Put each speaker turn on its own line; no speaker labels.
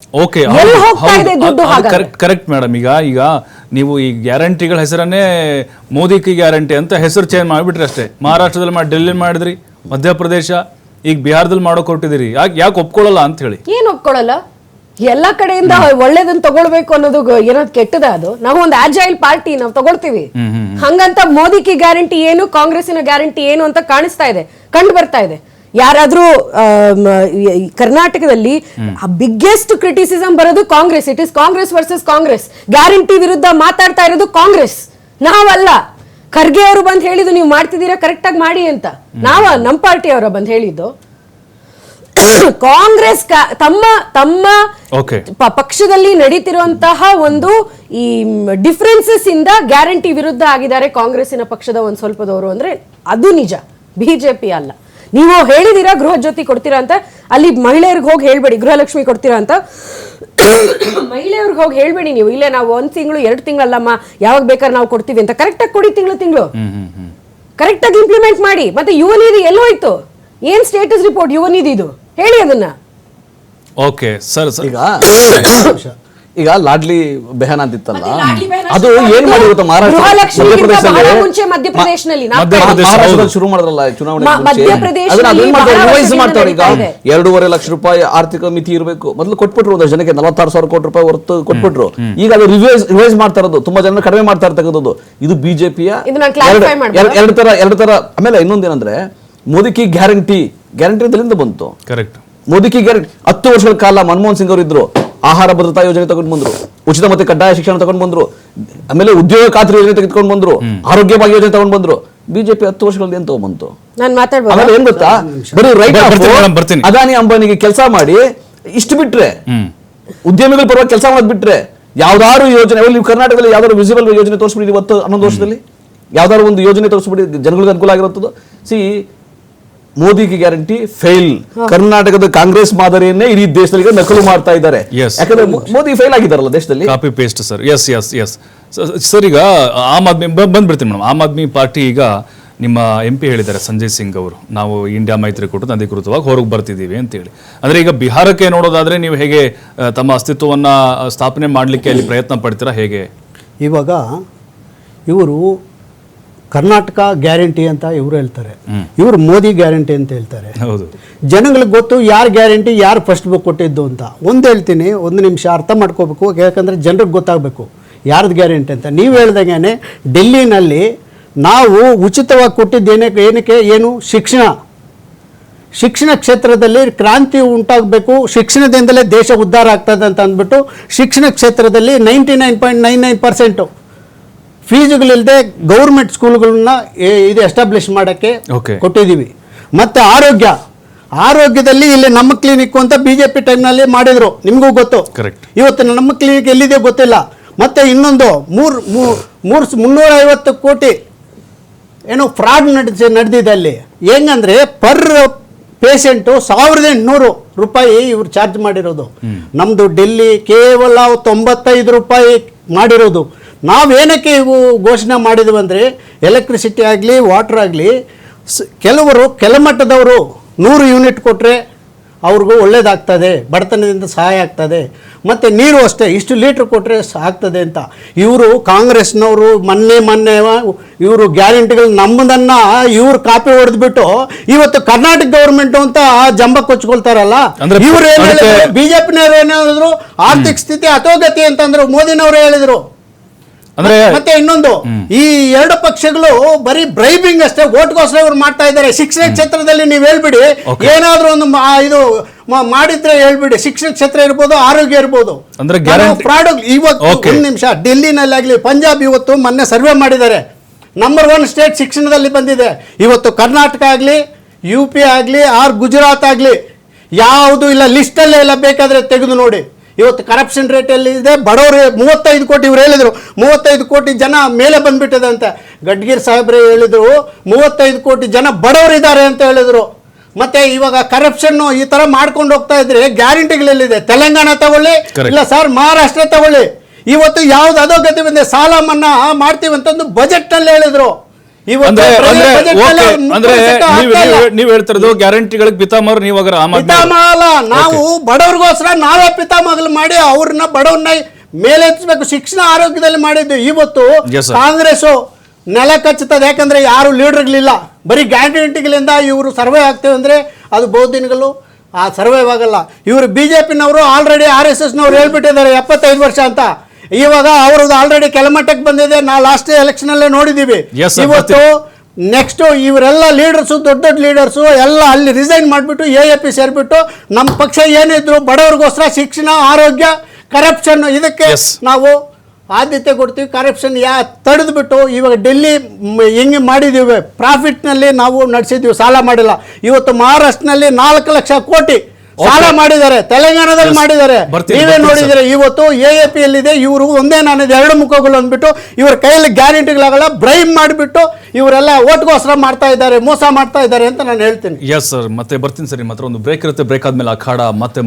Okay, correct madam. ಈಗ ನೀವು ಈ ಗ್ಯಾರಂಟಿಗಳ ಹೆಸರನ್ನೇ ಮೋದಿ ಕಿ ಗ್ಯಾರಂಟಿ ಅಂತ ಹೆಸರು ಚೇಂಜ್ ಮಾಡಿಬಿಟ್ರಿ ಅಷ್ಟೇ. ಮಹಾರಾಷ್ಟ್ರದಲ್ಲಿ ಮಾಡಿ, ಡೆಲ್ಲಿ ಮಾಡಿದ್ರಿ, ಮಧ್ಯಪ್ರದೇಶ, ಈಗ ಬಿಹಾರದಲ್ಲಿ ಮಾಡೋಕೆ ಕೊಟ್ಟಿದ್ದೀರಿ. ಯಾಕೆ ಒಪ್ಕೊಳ್ಳಲ್ಲ ಅಂತ ಹೇಳಿ?
ಏನ್ ಒಪ್ಕೊಳ್ಳಲ್ಲ? ಎಲ್ಲ ಕಡೆಯಿಂದ ಒಳ್ಳೇದನ್ನ ತಗೊಳ್ಬೇಕು ಅನ್ನೋದು ಏನೋದು ಕೆಟ್ಟದ? ಅದು ನಾವು ಒಂದು ಆಜೈಲ್ ಪಾರ್ಟಿ, ನಾವು ತಗೊಳ್ತೀವಿ. ಹಂಗಂತ ಮೋದಿ ಕಿ ಗ್ಯಾರಂಟಿ ಏನು, ಕಾಂಗ್ರೆಸ್ಸಿನ ಗ್ಯಾರಂಟಿ ಏನು ಅಂತ ಕಾಣಿಸ್ತಾ ಇದೆ, ಕಂಡು ಬರ್ತಾ ಇದೆ. ಯಾರಾದ್ರೂ ಕರ್ನಾಟಕದಲ್ಲಿ ಬಿಗ್ಗೆಸ್ಟ್ ಕ್ರಿಟಿಸಿಸಮ್ ಬರೋದು Congress. It is Congress versus Congress. Guarantee ವಿರುದ್ಧ ಮಾತಾಡ್ತಾ ಇರೋದು ಕಾಂಗ್ರೆಸ್, ನಾವಲ್ಲ. ಖರ್ಗೆ ಅವರು ಬಂದು ಹೇಳಿದ್ದು ನೀವು ಮಾಡ್ತಿದ್ದೀರಾ, ಕರೆಕ್ಟ್ ಆಗಿ ಮಾಡಿ ಅಂತ. ನಮ್ಮ ಪಾರ್ಟಿ ಅವರ ಬಂದು ಹೇಳಿದ್ದು. ಕಾಂಗ್ರೆಸ್ ತಮ್ಮ ಪಕ್ಷದಲ್ಲಿ ನಡೀತಿರುವಂತಹ ಒಂದು ಈ ಡಿಫರೆನ್ಸಸ್ ಇಂದ ಗ್ಯಾರಂಟಿ ವಿರುದ್ಧ ಆಗಿದ್ದಾರೆ ಕಾಂಗ್ರೆಸ್ಸಿನ ಪಕ್ಷದ ಒಂದ್ ಸ್ವಲ್ಪದವರು ಅಂದ್ರೆ ಅದು ನಿಜ, ಬಿಜೆಪಿ ಅಲ್ಲ. ನೀವು ಹೇಳಿದೀರಾ ಗೃಹ ಜ್ಯೋತಿ ಕೊಡ್ತೀರಾ ಅಂತ, ಅಲ್ಲಿ ಮಹಿಳೆಯರಿಗೆ ಹೋಗಿ ಹೇಳ್ಬೇಡಿ ಗೃಹಲಕ್ಷ್ಮಿ ಕೊಡ್ತೀರಾ ಅಂತ. ಮಹಿಳೆಯವ್ರಿಗೆ ಹೋಗಿ ಹೇಳ್ಬೇಡಿ ನೀವು, ಇಲ್ಲೇ ನಾವು 1 ತಿಂಗಳು 2 ತಿಂಗಳಲ್ಲಮ್ಮ, ಯಾವಾಗ ಬೇಕಾದ್ರೆ ನಾವು ಕೊಡ್ತೀವಿ ಅಂತ. ಕರೆಕ್ಟಾಗಿ ಕೊಡಿ, ತಿಂಗಳು ಕರೆಕ್ಟಾಗಿ ಇಂಪ್ಲಿಮೆಂಟ್ ಮಾಡಿ. ಮತ್ತೆ ಯುವ ನಿಧಿ ಎಲ್ಲೋಯ್ತು? ಏನ್ ಸ್ಟೇಟಸ್ ರಿಪೋರ್ಟ್ ಯುವ ನಿಧಿದು? ಹೇಳಿ ಅದನ್ನ.
ಓಕೆ ಸರ್,
ಈಗ ಲಾಡ್ಲಿ ಬೆಹನ್ ಅಂತಿತ್ತಲ್ಲ, ಅದು ಏನ್ ಮಾಡಿರುತ್ತೆ ಮಧ್ಯಪ್ರದೇಶದಲ್ಲಿ ಶುರು ಮಾಡಿದ್ರಲ್ಲ ಚುನಾವಣೆ, ರಿವೈಸ್ ಮಾಡ್ತಾರೆ. ಈಗ 2.5 ಲಕ್ಷ ರೂಪಾಯಿ ಆರ್ಥಿಕ ಮಿತಿ ಇರಬೇಕು, ಮೊದಲು ಕೊಟ್ಬಿಟ್ರು ಒಂದಷ್ಟು ಜನಕ್ಕೆ 46,000 ಕೋಟಿ ರೂಪಾಯಿ ಹೊರತು ಕೊಟ್ಬಿಟ್ರು. ಈಗ ಅದು ರಿವೈಸ್ ಮಾಡ್ತಾ ಇರೋದು, ತುಂಬಾ ಜನ ಕಡಿಮೆ ಮಾಡ್ತಾ ಇರ್ತಕ್ಕಂಥದ್ದು. ಇದು ಬಿಜೆಪಿಯ ಎರಡು ತರ. ಆಮೇಲೆ ಇನ್ನೊಂದೇನಂದ್ರೆ, ಮೋದಿ ಕಿ ಗ್ಯಾರಂಟಿ ಎಲ್ಲಿಂದ ಬಂತು?
ಕರೆಕ್ಟ್.
ಮೋದಿ ಕಿ ಗ್ಯಾರಂಟಿ 10 ವರ್ಷಗಳ ಕಾಲ ಮನಮೋಹನ್ ಸಿಂಗ್ ಅವರು ಇದ್ರು, ಆಹಾರ ಭದ್ರತಾ ಯೋಜನೆ ತಗೊಂಡು ಬಂದ್ರು, ಉಚಿತ ಮತ್ತೆ ಕಡ್ಡಾಯ ಶಿಕ್ಷಣ ತಗೊಂಡು ಬಂದ್ರು, ಆಮೇಲೆ ಉದ್ಯೋಗ ಖಾತ್ರಿ ಯೋಜನೆ ತೆಗೆದುಕೊಂಡು ಬಂದ್ರು, ಆರೋಗ್ಯ ಭಾಗ್ಯ ಯೋಜನೆ ತಗೊಂಡು ಬಂದ್ರು. ಬಿಜೆಪಿ 10 ವರ್ಷಗಳಲ್ಲಿ ಏನ್ ತಗೊಂಡ್ಬಂತು? ಆಮೇಲೆ ಏನ್ ಗೊತ್ತಾ, ಬರೀ ರೈಟ್ ಅದಾನಿ ಅಂಬಾನಿಗೆ ಕೆಲಸ ಮಾಡಿ ಇಷ್ಟು ಬಿಟ್ರೆ, ಉದ್ಯಮಿಗಳ ಪರವಾಗಿ ಕೆಲಸ ಮಾಡೋದ್ ಬಿಟ್ರೆ, ಯಾವ್ದಾದ್ರು ಯೋಜನೆ ನೀವು ಕರ್ನಾಟಕದಲ್ಲಿ ಯಾವ್ದಾದ್ರು ವಿಸಿಬಲ್ ಯೋಜನೆ ತೋರಿಸ್ಬಿಡಿ ಇವತ್ತು 11 ವರ್ಷದಲ್ಲಿ, ಯಾವ್ದಾದ್ರು ಒಂದು ಯೋಜನೆ ತೋರಿಸ್ಬಿಡಿ ಜನಗಳಿಗೆ ಅನುಕೂಲ ಆಗಿರುತ್ತದೆ. Modi guarantee fail. ಕರ್ನಾಟಕದ ಕಾಂಗ್ರೆಸ್ ಮಾದರಿಯನ್ನೇ ಇಡೀ ದೇಶದಲ್ಲಿ ನಕಲು ಮಾಡ್ತಾ ಇದ್ದಾರೆ. ಯಾಕಂದ್ರೆ ಮೋದಿ ಫೇಲ್ ಆಗಿದ್ದಾರಲ್ಲ ದೇಶದಲ್ಲಿ,
copy paste sir. Yes sir. ಈಗ ಆಮ್ ಆದ್ಮಿ ಬಂದ್ಬಿಡ್ತೀನಿ ಮೇಡಮ್. ಆಮ್ ಆದ್ಮಿ ಪಾರ್ಟಿ ಈಗ ನಿಮ್ಮ MP ಹೇಳಿದ್ದಾರೆ ಸಂಜಯ್ ಸಿಂಗ್ ಅವರು, ನಾವು ಇಂಡಿಯಾ ಮೈತ್ರಿಕೂಟದ ಅಧಿಕೃತವಾಗಿ ಹೊರಗೆ ಬರ್ತಿದ್ದೀವಿ ಅಂತೇಳಿ. ಅಂದರೆ ಈಗ ಬಿಹಾರಕ್ಕೆ ನೋಡೋದಾದ್ರೆ ನೀವು ಹೇಗೆ ತಮ್ಮ ಅಸ್ತಿತ್ವವನ್ನು ಸ್ಥಾಪನೆ ಮಾಡಲಿಕ್ಕೆ ಅಲ್ಲಿ ಪ್ರಯತ್ನ ಪಡ್ತೀರಾ, ಹೇಗೆ?
ಇವಾಗ ಇವರು ಕರ್ನಾಟಕ ಗ್ಯಾರಂಟಿ ಅಂತ ಇವರು ಹೇಳ್ತಾರೆ, ಇವರು ಮೋದಿ ಗ್ಯಾರಂಟಿ ಅಂತ ಹೇಳ್ತಾರೆ. ಜನಗಳಿಗೆ ಗೊತ್ತು ಯಾರು ಗ್ಯಾರಂಟಿ, ಯಾರು ಫಸ್ಟ್ ಬುಕ್ ಕೊಟ್ಟಿದ್ದು ಅಂತ. ಒಂದು ಹೇಳ್ತೀನಿ, 1 ನಿಮಿಷ ಅರ್ಥ ಮಾಡ್ಕೋಬೇಕು, ಯಾಕಂದರೆ ಜನರಿಗೆ ಗೊತ್ತಾಗಬೇಕು ಯಾರ್ದು ಗ್ಯಾರಂಟಿ ಅಂತ. ನೀವು ಹೇಳ್ದಂಗೆ ಡೆಲ್ಲಿನಲ್ಲಿ ನಾವು ಉಚಿತವಾಗಿ ಕೊಟ್ಟಿದ್ದು ಏನು ಶಿಕ್ಷಣ ಕ್ಷೇತ್ರದಲ್ಲಿ ಕ್ರಾಂತಿ ಉಂಟಾಗಬೇಕು, ಶಿಕ್ಷಣದಿಂದಲೇ ದೇಶ ಉದ್ಧಾರ ಆಗ್ತದೆ ಅಂತ ಅಂದ್ಬಿಟ್ಟು ಶಿಕ್ಷಣ ಕ್ಷೇತ್ರದಲ್ಲಿ 99.99% ಫೀಸ್ಗಳಿಲ್ಲದೆ ಗೌರ್ಮೆಂಟ್ ಸ್ಕೂಲ್ಗಳನ್ನ ಇದು ಎಸ್ಟಾಬ್ಲಿಷ್ ಮಾಡೋಕ್ಕೆ ಕೊಟ್ಟಿದ್ದೀವಿ. ಮತ್ತು ಆರೋಗ್ಯದಲ್ಲಿ ಇಲ್ಲಿ ನಮ್ಮ ಕ್ಲಿನಿಕ್ ಅಂತ BJP ಟೈಮ್ನಲ್ಲಿ ಮಾಡಿದರು, ನಿಮಗೂ ಗೊತ್ತು. ಇವತ್ತು ನಮ್ಮ ಕ್ಲಿನಿಕ್ ಎಲ್ಲಿದೆ ಗೊತ್ತಿಲ್ಲ. ಮತ್ತು ಇನ್ನೊಂದು 350 ಕೋಟಿ ಏನೋ ಫ್ರಾಡ್ ನಡೆದಿದೆ ಅಲ್ಲಿ. ಹೆಂಗಂದರೆ ಪರ್ ಪೇಷೆಂಟು 1800 ರೂಪಾಯಿ ಇವರು ಚಾರ್ಜ್ ಮಾಡಿರೋದು. ನಮ್ಮದು ಡೆಲ್ಲಿ ಕೇವಲ 95 ರೂಪಾಯಿ ಮಾಡಿರೋದು. ನಾವೇನಕ್ಕೆ ಇವು ಘೋಷಣೆ ಮಾಡಿದ್ವಿ ಅಂದರೆ, ಎಲೆಕ್ಟ್ರಿಸಿಟಿ ಆಗಲಿ ವಾಟರ್ ಆಗಲಿ ಕೆಲವರು ಕೆಳಮಟ್ಟದವರು 100 ಯೂನಿಟ್ ಕೊಟ್ಟರೆ ಅವ್ರಿಗೂ ಒಳ್ಳೇದಾಗ್ತದೆ, ಬಡತನದಿಂದ ಸಹಾಯ ಆಗ್ತದೆ. ಮತ್ತು ನೀರು ಅಷ್ಟೇ, ಇಷ್ಟು ಲೀಟ್ರ್ ಕೊಟ್ಟರೆ ಆಗ್ತದೆ ಅಂತ. ಇವರು ಕಾಂಗ್ರೆಸ್ನವರು ಮೊನ್ನೆ ಇವರು ಗ್ಯಾರಂಟಿಗಳು ನಮ್ಮದನ್ನು ಇವ್ರು ಕಾಪಿ ಹೊಡೆದ್ಬಿಟ್ಟು ಇವತ್ತು ಕರ್ನಾಟಕ ಗೌರ್ಮೆಂಟು ಅಂತ ಜಂಬ ಕೊಚ್ಕೊಳ್ತಾರಲ್ಲ. ಇವ್ರು ಏನು ಹೇಳಿದ್ರು, BJPನವ್ರು ಏನು ಹೇಳಿದ್ರು, ಆರ್ಥಿಕ ಸ್ಥಿತಿ ಅಧೋಗತಿ ಅಂತಂದ್ರು, ಮೋದಿನವರು ಹೇಳಿದ್ರು. ಮತ್ತೆ ಇನ್ನೊಂದು, ಈ 2 ಪಕ್ಷಗಳು ಬರೀ ಬ್ರೈಬಿಂಗ್ ಅಷ್ಟೇ, ಓಟ್ಗೋಸ್ಕರ ಇವ್ರು ಮಾಡ್ತಾ ಇದ್ದಾರೆ. ಶಿಕ್ಷಣ ಕ್ಷೇತ್ರದಲ್ಲಿ ನೀವು ಹೇಳ್ಬಿಡಿ, ಏನಾದ್ರೂ ಒಂದು ಇದು ಮಾಡಿದ್ರೆ ಹೇಳ್ಬಿಡಿ, ಶಿಕ್ಷಣ ಕ್ಷೇತ್ರ ಇರ್ಬೋದು, ಆರೋಗ್ಯ ಇರ್ಬೋದು, ಫ್ರಾಡ್. ಇವತ್ತು 1 ನಿಮಿಷ, ಡೆಲ್ಲಿನಲ್ಲಾಗಲಿ ಪಂಜಾಬ್ ಇವತ್ತು ಮೊನ್ನೆ ಸರ್ವೆ ಮಾಡಿದ್ದಾರೆ, ನಂಬರ್ 1 ಸ್ಟೇಟ್ ಶಿಕ್ಷಣದಲ್ಲಿ ಬಂದಿದೆ. ಇವತ್ತು ಕರ್ನಾಟಕ ಆಗಲಿ, UP ಆಗಲಿ, ಗುಜರಾತ್ ಆಗಲಿ ಯಾವುದು ಇಲ್ಲ, ಲಿಸ್ಟಲ್ಲೇ ಇಲ್ಲ, ಬೇಕಾದರೆ ತೆಗೆದು ನೋಡಿ. ಇವತ್ತು ಕರಪ್ಷನ್ ರೇಟ್ ಎಲ್ಲಿ ಇದೆ, ಬಡವರು 35 ಕೋಟಿ, ಇವ್ರು ಹೇಳಿದರು 35 ಕೋಟಿ ಜನ ಮೇಲೆ ಬಂದ್ಬಿಟ್ಟಿದೆ ಅಂತ. ಗಡ್ಗಿರ್ ಸಾಹೇಬ್ರೆ ಹೇಳಿದರು 35 ಕೋಟಿ ಜನ ಬಡವರಿದ್ದಾರೆ ಅಂತ ಹೇಳಿದರು. ಮತ್ತೆ ಇವಾಗ ಕರಪ್ಷನ್ ಈ ತರ ಮಾಡ್ಕೊಂಡು ಹೋಗ್ತಾ ಇದ್ರೆ ಗ್ಯಾರಂಟಿಗಳೆಲ್ಲಿದೆ? ತೆಲಂಗಾಣ ತಗೊಳ್ಳಿ, ಇಲ್ಲ ಸರ್ ಮಹಾರಾಷ್ಟ್ರ ತಗೊಳ್ಳಿ. ಇವತ್ತು ಯಾವ್ದು ಅಧೋಗತಿ ಬಂದೆ, ಸಾಲ ಮನ್ನಾ ಮಾಡ್ತೀವಿ ಅಂತಂದು ಬಜೆಟ್ ನಲ್ಲಿ ಹೇಳಿದ್ರು. ಇವತ್ತು
ಅಂದ್ರೆ
ಪ್ರತಿ
ಅಂದ್ರೆ
budget ಅಲ್ಲಿ
okay,
ಅವ್ರು
ಅಂದ್ರೆ
ಮುಖ್ಯಮಂತ್ರಿ ಆಗ್ತಾ ಇಲ್ಲ.
ನೀವು ಹೇಳ್ತಿರೋದು ಗ್ಯಾರಂಟಿಗಳಿಗೆ ಪಿತಾಮಹರು ನೀವು ಅಗರ ಆಮ್ ಆದ್ಮಿ
ಪಿತಾಮಹ ಅಲ್ಲ, ನಾವು ಬಡವ್ರಿಗೋಸ್ಕರ ನಾವೇ ಪಿತಾಮಹಗಳು ಮಾಡಿ ಅವ್ರನ್ನ ಬಡವ್ರನ್ನ ಮೇಲೆತ್ತಿಸ್ಬೇಕು. ಶಿಕ್ಷಣ ಆರೋಗ್ಯದಲ್ಲಿ ಮಾಡಿದ್ದು. ಇವತ್ತು
Yes, sir.
ಕಾಂಗ್ರೆಸ್ ನೆಲ ಕಚ್ಚುತ್ತದೆ. ಯಾಕಂದ್ರೆ ಯಾರು ಲೀಡರ್ಗಳಿಲ್ಲ, ಬರೀ ಗ್ಯಾರಂಟಿಗಳಿಂದ ಇವರು ಸರ್ವೇ ಆಗ್ತೇವೆ ಅಂದ್ರೆ ಅದು ಬಹುದಿನಗಳು ಆ ಸರ್ವೈವ್ ಆಗಲ್ಲ. ಇವರು ಬಿಜೆಪಿನವರು ಆಲ್ರೆಡಿ RSSನವ್ರು ಹೇಳ್ಬಿಟ್ಟಿದ್ದಾರೆ 75 ವರ್ಷ ಅಂತ. ಇವಾಗ ಅವ್ರದ್ದು ಆಲ್ರೆಡಿ ಕೆಳಮಟ್ಟಕ್ಕೆ ಬಂದಿದೆ. ನಾವು ಲಾಸ್ಟ್ ಎಲೆಕ್ಷನ್ ಅಲ್ಲೇ ನೋಡಿದೀವಿ.
Yes, sir.
ಇವತ್ತು ನೆಕ್ಸ್ಟ್ ಇವರೆಲ್ಲ ಲೀಡರ್ಸು, ದೊಡ್ಡ ದೊಡ್ಡ ಲೀಡರ್ಸು ಎಲ್ಲ ಅಲ್ಲಿ ರಿಸೈನ್ ಮಾಡಿಬಿಟ್ಟು AAP ಸೇರಿಬಿಟ್ಟು ನಮ್ಮ ಪಕ್ಷ ಏನಿದ್ರು ಬಡವ್ರಿಗೋಸ್ಕರ ಶಿಕ್ಷಣ, ಆರೋಗ್ಯ, ಕರಪ್ಷನ್ ಇದಕ್ಕೆ
Yes.
ನಾವು ಆದ್ಯತೆ ಕೊಡ್ತೀವಿ. ಕರಪ್ಷನ್ ತಡೆದ್ಬಿಟ್ಟು ಇವಾಗ ಡೆಲ್ಲಿ ಹೆಂಗೆ ಮಾಡಿದ್ದೀವಿ, ಪ್ರಾಫಿಟ್ನಲ್ಲಿ ನಾವು ನಡೆಸಿದ್ದೀವಿ, ಸಾಲ ಮಾಡಿಲ್ಲ. ಇವತ್ತು ಮಹಾರಾಷ್ಟ್ರನಲ್ಲಿ 4 ಲಕ್ಷ ಕೋಟಿ ಸಾಲ ಮಾಡಿದ್ದಾರೆ, ತೆಲಂಗಾಣದಲ್ಲಿ
Yes.
ಮಾಡಿದ್ದಾರೆ.
ಬರ್ತೀನಿ,
ನೀವೇ
ಬರ್ತೀನಿ
ನೋಡಿದ್ರೆ ಇವತ್ತು AAP ಯಲ್ಲಿದೆ. ಇವರು ಒಂದೇ ನಾನಿದೆ ಎರಡು ಮುಖಗಳು ಅಂದ್ಬಿಟ್ಟು ಇವ್ರ ಕೈಯಲ್ಲಿ ಗ್ಯಾರಂಟಿಗಳಾಗಲ್ಲ, ಬ್ರೈಮ್ ಮಾಡಿಬಿಟ್ಟು ಇವರೆಲ್ಲ ಓಟ್ಗೋಸ್ಕರ ಮಾಡ್ತಾ ಇದ್ದಾರೆ, ಮೋಸ ಮಾಡ್ತಾ ಇದ್ದಾರೆ ಅಂತ ನಾನು ಹೇಳ್ತೀನಿ.
ಎಸ್ ಸರ್, ಮತ್ತೆ ಬರ್ತೀನಿ ಸರ್. ನಿಮ್ಮ ಹತ್ರ ಒಂದು ಬ್ರೇಕ್ ಇರುತ್ತೆ. ಬ್ರೇಕ್ ಆದ್ಮೇಲೆ ಅಖಾಡ ಮತ್ತೆ